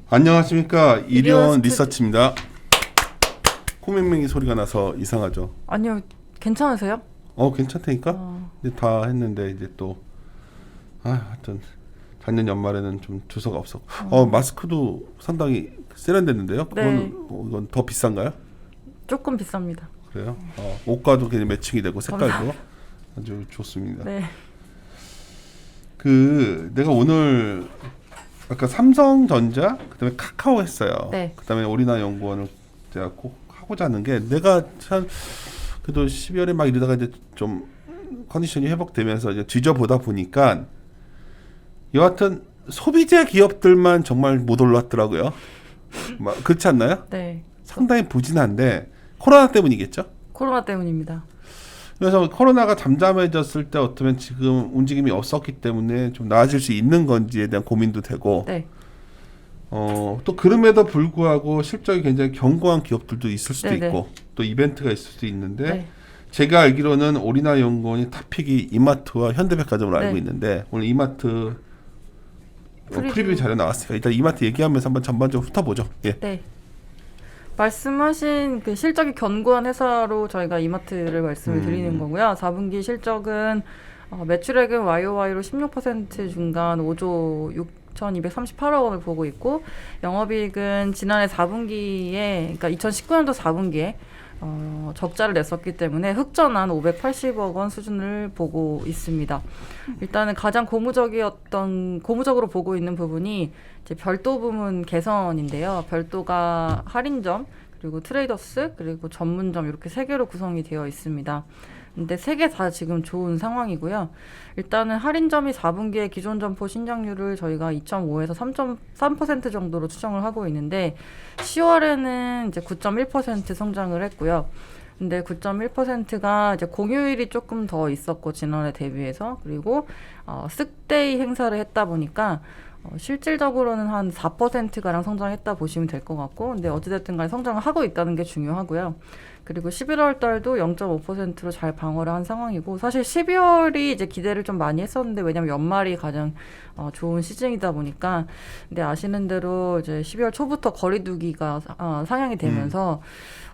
안녕하십니까. 이리온 이리온 리서치입니다. 코맹맹이 소리가 나서 이상하죠. 아니요, 괜찮으세요? 괜찮다니까? 이제 다 했는데 이제 또 하여튼 작년 연말에는 좀 주소가 없었고 마스크도 상당히 세련됐는데요. 네. 이건 더 비싼가요? 조금 비쌉니다. 그래요? 옷과도 굉장히 매칭이 되고 색깔도 아주 좋습니다. 네. 내가 오늘 아까 삼성전자 그다음에 카카오 했어요. 네. 그다음에 오리나 연구원을 제가 꼭 하고자 하는 게 내가 참 그래도 12월에 막 이러다가 이제 좀 컨디션이 회복되면서 이제 뒤져보다 보니까 여하튼 소비재 기업들만 정말 못 올랐더라고요. 그렇지 않나요? 네. 상당히 부진한데 코로나 때문이겠죠? 코로나 때문입니다. 그래서 코로나가 잠잠해졌을 때 어쩌면 지금 움직임이 없었기 때문에 좀 나아질 수 있는 건지에 대한 고민도 되고 네. 또 그럼에도 불구하고 실적이 굉장히 견고한 기업들도 있을 수도 네네. 있고 또 이벤트가 있을 수도 있는데 네. 제가 알기로는 오리나 연구원이 탑픽이 이마트와 현대백화점으로 알고 네. 있는데 오늘 이마트 프리뷰. 프리뷰 자료 나왔으니까 일단 이마트 얘기하면서 한번 전반적으로 훑어보죠. 예. 네. 말씀하신 그 실적이 견고한 회사로 저희가 이마트를 말씀을 드리는 거고요. 4분기 실적은 매출액은 YOY로 16% 중간 5조 6,238억 원을 보고 있고 영업이익은 지난해 4분기에 그러니까 2019년도 4분기에 적자를 냈었기 때문에 흑전한 580억 원 수준을 보고 있습니다. 일단은 가장 고무적으로 보고 있는 부분이 이제 별도 부문 개선인데요. 별도가 할인점, 그리고 트레이더스, 그리고 전문점 이렇게 세 개로 구성이 되어 있습니다. 근데 세 개 다 지금 좋은 상황이고요. 일단은 할인점이 4분기에 기존 점포 신장률을 저희가 2.5에서 3.3% 정도로 추정을 하고 있는데 10월에는 이제 9.1% 성장을 했고요. 근데 9.1%가 이제 공휴일이 조금 더 있었고 지난해 대비해서 그리고 쓱데이 행사를 했다 보니까 실질적으로는 한 4%가량 성장했다 보시면 될 것 같고 근데 어찌됐든 간에 성장을 하고 있다는 게 중요하고요. 그리고 11월 달도 0.5%로 잘 방어를 한 상황이고 사실 12월이 이제 기대를 좀 많이 했었는데 왜냐면 연말이 가장 좋은 시즌이다 보니까 근데 아시는 대로 이제 12월 초부터 거리두기가 상향이 되면서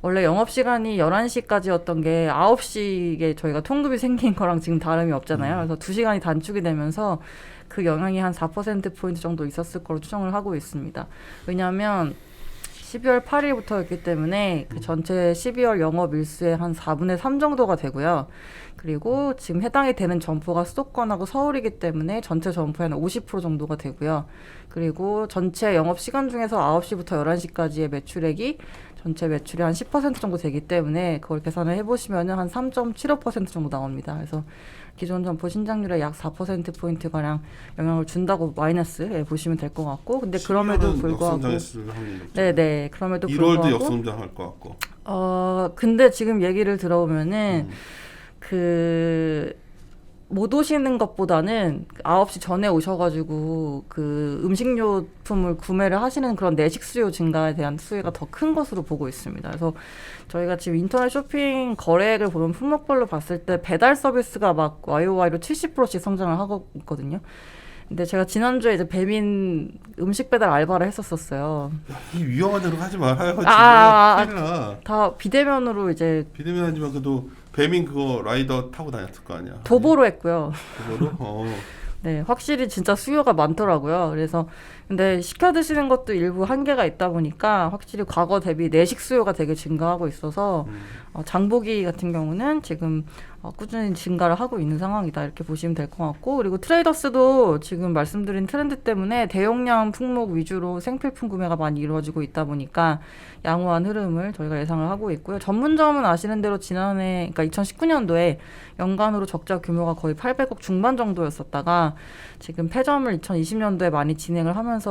원래 영업시간이 11시까지였던 게 9시에 저희가 통급이 생긴 거랑 지금 다름이 없잖아요. 그래서 2시간이 단축이 되면서 그 영향이 한 4%포인트 정도 있었을 거로 추정을 하고 있습니다. 왜냐하면 12월 8일부터였기 때문에 그 전체 12월 영업 일수의 한 4분의 3 정도가 되고요. 그리고 지금 해당이 되는 점포가 수도권하고 서울이기 때문에 전체 점포의 한 50% 정도가 되고요. 그리고 전체 영업 시간 중에서 9시부터 11시까지의 매출액이 전체 매출의 한 10% 정도 되기 때문에 그걸 계산을 해보시면 한 3.75% 정도 나옵니다. 그래서 기존 점포 신장률에 약 4%포인트가량 영향을 준다고 마이너스에 보시면 될 것 같고 근데 그럼에도 불구하고 네네 그럼에도 1월도 불구하고 역성장할 것 같고 근데 지금 얘기를 들어보면은 못 오시는 것보다는 9시 전에 오셔가지고 그 음식료품을 구매를 하시는 그런 내식 수요 증가에 대한 수혜가 더 큰 것으로 보고 있습니다. 그래서 저희가 지금 인터넷 쇼핑 거래액을 보면 품목별로 봤을 때 배달 서비스가 막 YOY로 70%씩 성장을 하고 있거든요. 근데 제가 지난주에 이제 배민 음식 배달 알바를 했었어요. 이 위험한 대로 하지 말아요. 지금 다 비대면으로 이제 비대면 하지만 그래도 배민 그거 라이더 타고 다녔을 거 아니야. 도보로 했고요. 도보로? 네, 확실히 진짜 수요가 많더라고요. 그래서 근데 시켜 드시는 것도 일부 한계가 있다 보니까 확실히 과거 대비 내식 수요가 되게 증가하고 있어서 장보기 같은 경우는 지금 꾸준히 증가를 하고 있는 상황이다 이렇게 보시면 될 것 같고 그리고 트레이더스도 지금 말씀드린 트렌드 때문에 대용량 품목 위주로 생필품 구매가 많이 이루어지고 있다 보니까 양호한 흐름을 저희가 예상을 하고 있고요. 전문점은 아시는 대로 지난해 그러니까 2019년도에 연간으로 적자 규모가 거의 800억 중반 정도였었다가 지금 폐점을 2020년도에 많이 진행을 하면서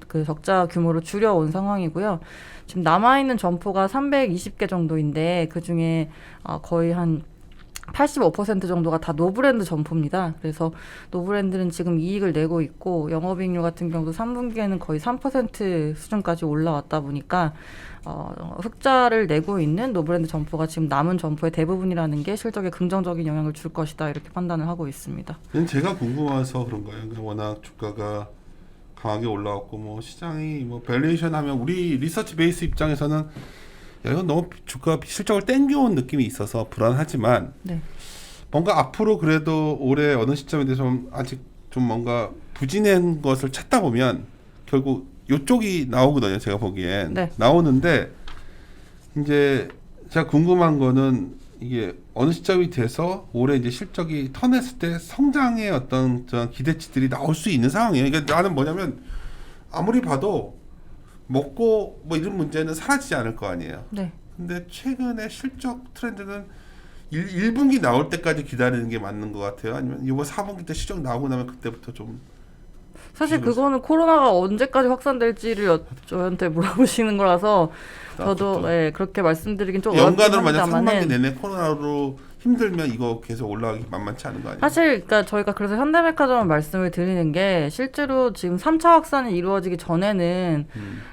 그 적자 규모를 줄여온 상황이고요. 지금 남아있는 점포가 320개 정도인데 그중에 거의 한 85% 정도가 다 노브랜드 점포입니다. 그래서 노브랜드는 지금 이익을 내고 있고 영업이익률 같은 경우도 3분기에는 거의 3% 수준까지 올라왔다 보니까 흑자를 내고 있는 노브랜드 점포가 지금 남은 점포의 대부분이라는 게 실적에 긍정적인 영향을 줄 것이다 이렇게 판단을 하고 있습니다. 제가 궁금해서 그런 거예요. 워낙 주가가 강하게 올라왔고 뭐 시장이 뭐 밸류에이션 하면 우리 리서치 베이스 입장에서는 야, 이건 너무 주가 실적을 땡겨온 느낌이 있어서 불안하지만 네. 뭔가 앞으로 그래도 올해 어느 시점에 대해서 좀 아직 좀 뭔가 부진한 것을 찾다 보면 결국 요쪽이 나오거든요. 제가 보기엔 네. 나오는데 이제 제가 궁금한 거는 이게 어느 시점이 돼서 올해 이제 실적이 턴했을 때 성장의 어떤 기대치들이 나올 수 있는 상황이에요. 그러니까 나는 뭐냐면 아무리 봐도 먹고 뭐 이런 문제는 사라지지 않을 거 아니에요. 네. 근데 최근에 실적 트렌드는 1분기 나올 때까지 기다리는 게 맞는 것 같아요. 아니면 이번 4분기 때 실적 나오고 나면 그때부터 좀 사실 그거는 코로나가 언제까지 확산될지를 저한테 물어보시는 거라서 저도 예, 그렇게 말씀드리긴 좀 어렵긴 연간으로 만약 합니다만은 상반기 내내 코로나로 힘들면 이거 계속 올라가기 만만치 않은 거 아니에요? 사실 그러니까 저희가 그래서 현대백화점 말씀을 드리는 게 실제로 지금 3차 확산이 이루어지기 전에는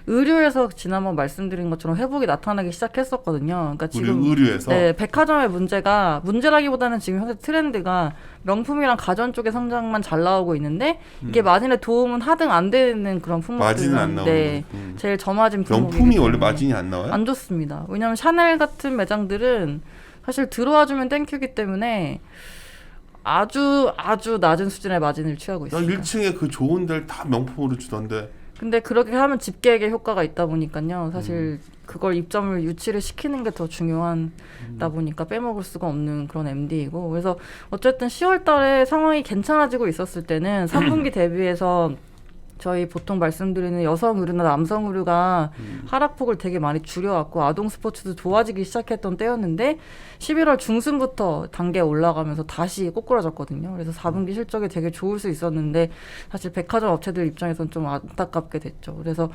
의류에서 지난번 말씀드린 것처럼 회복이 나타나기 시작했었거든요. 그러니까 지금 의류에서 네, 백화점의 문제라기보다는 지금 현재 트렌드가 명품이랑 가전 쪽의 성장만 잘 나오고 있는데 이게 마진에 도움은 하등 안 되는 그런 마진은 안 품목들인데 나오는 제일 저마진 품목이기 명품이 원래 때문에 마진이 안 나와요? 안 좋습니다. 왜냐하면 샤넬 같은 매장들은 사실 들어와주면 땡큐기 때문에 아주 낮은 수준의 마진을 취하고 나 있습니다. 1층에 그 좋은 데를 다 명품으로 주던데 근데 그렇게 하면 집계액에 효과가 있다 보니까요. 사실 그걸 입점을 유치를 시키는 게 더 중요하다 보니까 빼먹을 수가 없는 그런 MD이고 그래서 어쨌든 10월 달에 상황이 괜찮아지고 있었을 때는 3분기 대비해서 저희 보통 말씀드리는 여성 의류나 남성 의류가 하락폭을 되게 많이 줄여왔고 아동 스포츠도 좋아지기 시작했던 때였는데 11월 중순부터 단계 올라가면서 다시 꼬꾸라졌거든요. 그래서 4분기 실적이 되게 좋을 수 있었는데 사실 백화점 업체들 입장에서는 좀 안타깝게 됐죠. 그래서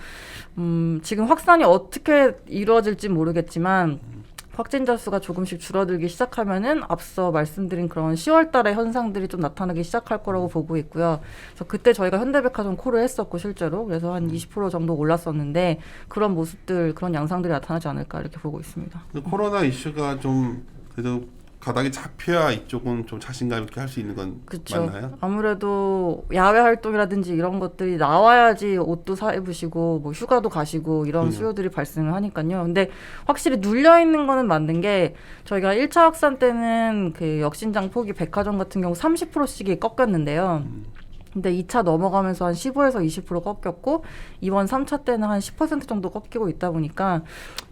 지금 확산이 어떻게 이루어질지 모르겠지만 확진자 수가 조금씩 줄어들기 시작하면은 앞서 말씀드린 그런 10월 달의 현상들이 좀 나타나기 시작할 거라고 보고 있고요. 그래서 그때 저희가 현대백화점 콜을 했었고 실제로 그래서 한 20% 정도 올랐었는데 그런 모습들, 그런 양상들이 나타나지 않을까 이렇게 보고 있습니다. 코로나 이슈가 좀 그래도 가닥이 잡혀야 이쪽은 좀 자신감 있게 할 수 있는 건 그쵸. 맞나요? 아무래도 야외 활동이라든지 이런 것들이 나와야지 옷도 사 입으시고 뭐 휴가도 가시고 이런 수요들이 발생을 하니까요. 근데 확실히 눌려 있는 거는 맞는 게 저희가 1차 확산 때는 그 역신장 포기 백화점 같은 경우 30%씩이 꺾였는데요. 근데 2차 넘어가면서 한 15에서 20% 꺾였고 이번 3차 때는 한 10% 정도 꺾이고 있다 보니까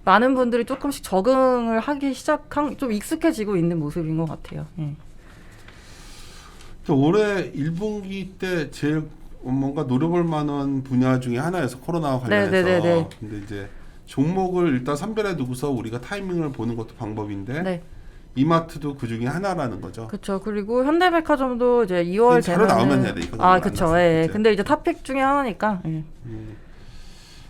많은 분들이 조금씩 적응을 하기 시작한 좀 익숙해지고 있는 모습인 것 같아요. 예. 올해 1분기 때 제일 뭔가 노려볼 만한 분야 중에 하나여서 코로나와 관련해서 네네네네. 근데 이제 종목을 일단 선별해 두고서 우리가 타이밍을 보는 것도 방법인데 네. 이마트도 그 중에 하나라는 거죠. 그렇죠. 그리고 현대백화점도 이제 2월 자료 되면은 나오면 해야 돼. 이거 아, 안 그렇죠. 나왔을 예. 때. 근데 이제 탑픽 중에 하나니까. 예.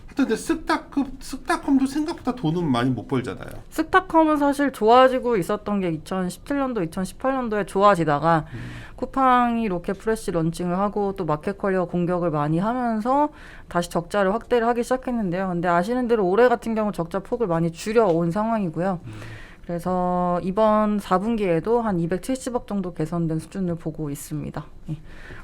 하여튼 근데 쓱닷컴도 생각보다 돈은 많이 못 벌잖아요. 쓱닷컴은 사실 좋아지고 있었던 게 2017년도, 2018년도에 좋아지다가 쿠팡이 로켓 프레시 런칭을 하고 또 마켓컬리어 공격을 많이 하면서 다시 적자를 확대를 하기 시작했는데요. 근데 아시는 대로 올해 같은 경우 적자 폭을 많이 줄여온 상황이고요. 그래서 이번 4분기에도 한 270억 정도 개선된 수준을 보고 있습니다. 예.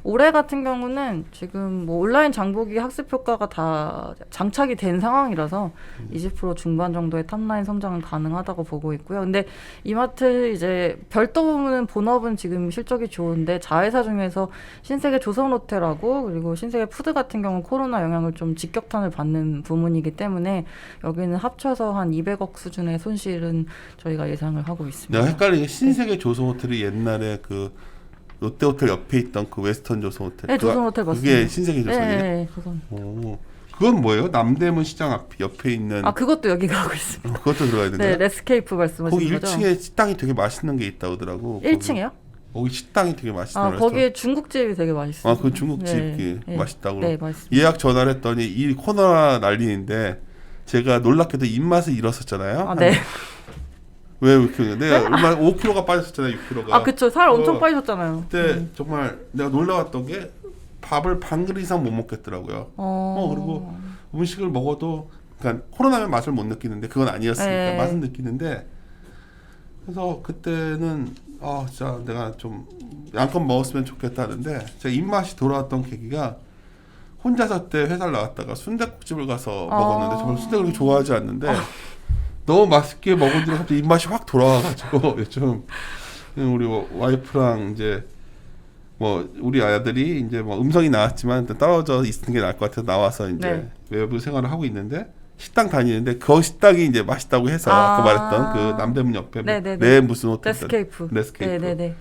올해 같은 경우는 지금 뭐 온라인 장보기 학습 효과가 다 장착이 된 상황이라서 20% 중반 정도의 탑라인 성장은 가능하다고 보고 있고요. 근데 이마트 이제 별도는 본업은 지금 실적이 좋은데 자회사 중에서 신세계 조선호텔하고 그리고 신세계 푸드 같은 경우는 코로나 영향을 좀 직격탄을 받는 부문이기 때문에 여기는 합쳐서 한 200억 수준의 손실은 저희가 예상을 하고 있습니다. 내가 헷갈리는 게 신세계 조선호텔이 옛날에 그 롯데호텔 옆에 있던 그 웨스턴 조선호텔. 네, 조선호텔 맞습니다. 그게 신세계 조선이에요? 네, 조선. 오, 그건 뭐예요? 남대문 시장 앞 옆에 있는. 아, 그것도 여기가 하고 있습니다. 그것도 들어가야 되나요? 네, 레스케이프 말씀하시는 거기 거죠? 1층에 식당이 되게 맛있는 게 있다 그러더라고. 1층이요? 거기 식당이 되게 맛있는 아, 거기에 중국집이 되게 맛있어요. 아, 그 중국집 네, 맛있다고. 네, 맛있습니다. 예약 전화를 했더니 이 코로나 난리인데 제가 놀랍게도 입맛을 잃었었잖아요. 아, 네. 왜 이렇게 내가 얼마 5kg가 빠졌었잖아요. 6kg가. 아, 그쵸. 살 엄청 빠지셨잖아요. 그때 정말 내가 놀라웠던 게 밥을 반 그릇 이상 못 먹겠더라고요. 그리고 음식을 먹어도 그러니까 코로나면 맛을 못 느끼는데 그건 아니었으니까 네. 맛은 느끼는데 그래서 그때는 진짜 내가 좀 양껏 먹었으면 좋겠다는데 제가 입맛이 돌아왔던 계기가 혼자서 때 회사를 나갔다가 순댓국집을 가서 아. 먹었는데 정말 순댓국을 그렇게 좋아하지 않는데 너무 맛있게 먹은 뒤에 갑자기 입맛이 확 돌아와가지고 요즘 우리 와이프랑 이제 뭐 우리 아들이 이제 뭐 음성이 나왔지만 일단 떨어져 있는 게 나을 것 같아서 나와서 이제 네. 외부 생활을 하고 있는데 식당 다니는데 그 식당이 이제 맛있다고 해서 아까 말했던 그 남대문 옆에 네네네. 네 무슨 호텔 레스케이프. 레스케이프 네네네.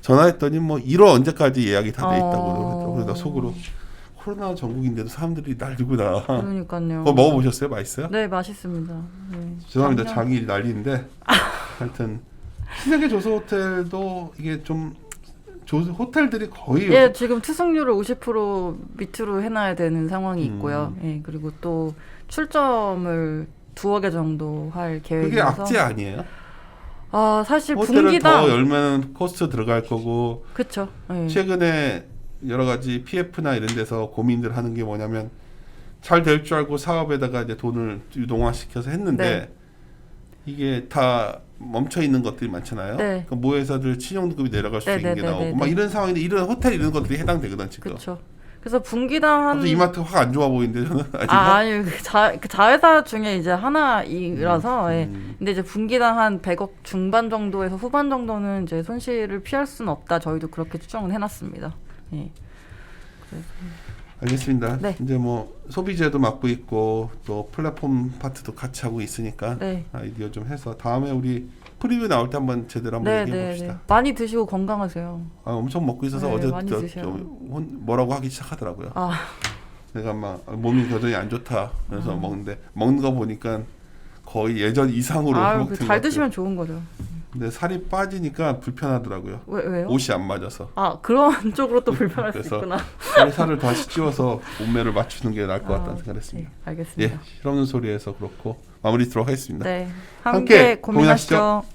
전화했더니 뭐 1월 언제까지 예약이 다 돼 있다고 어. 그러더라고요. 그래서 나 속으로 코로나 전국인데도 사람들이 날리구나. 그러니까요. 그거 먹어보셨어요? 맛있어요? 네, 맛있습니다. 네. 죄송합니다. 작년- 장이 난리인데 하여튼 신세계 조소 호텔도 이게 좀 호텔들이 거의 예, 지금 투숙률을 50% 밑으로 해놔야 되는 상황이 있고요. 예, 그리고 또 출점을 2억 개 정도 할 그게 계획이라서. 악재 아니에요? 아, 사실 호텔을 분기당 더 열면 코스트 들어갈 거고 그쵸. 예. 최근에 여러 가지 PF나 이런 데서 고민들 하는 게 뭐냐면 잘 될 줄 알고 사업에다가 이제 돈을 유동화시켜서 했는데 네. 이게 다 멈춰 있는 것들이 많잖아요. 네. 그 모회사들 신용등급이 내려갈 수 있는 게 네네네네네. 나오고 막 이런 상황인데 이런 호텔 이런 것들이 해당되거든 지금. 그쵸. 그래서 분기당 한 갑자기 이마트 확 안 좋아 보이는데 저는 아니 그 자회사 중에 이제 하나이라서 예. 근데 이제 분기당 한 100억 중반 정도에서 후반 정도는 이제 손실을 피할 수는 없다. 저희도 그렇게 추정을 해놨습니다. 예. 알겠습니다. 네. 이제 뭐 소비재도 맡고 있고 또 플랫폼 파트도 같이 하고 있으니까 네. 아이디어 좀 해서 다음에 우리 프리뷰 나올 때 한번 제대로 한번 네, 얘기해 네, 봅시다. 네. 많이 드시고 건강하세요. 아, 엄청 먹고 있어서 네, 어제 많이 드셔요. 뭐라고 하기 시작하더라고요. 아, 내가 막 몸이 굉장히 안 좋다. 그래서 먹는데 먹는 거 보니까 거의 예전 이상으로 아유, 먹는 잘 드시면 좋은 거죠. 근데 살이 빠지니까 불편하더라고요. 왜요? 옷이 안 맞아서. 아, 그런 쪽으로 또 불편할 수 그래서 있구나. 빨리 살을 다시 찌워서 몸매를 맞추는 게 나을 것 같다는 생각했습니다. 네, 알겠습니다. 예, 실없는 소리에서 그렇고 마무리 들어가겠습니다. 네, 함께 함께 고민하시죠. 고민하시죠.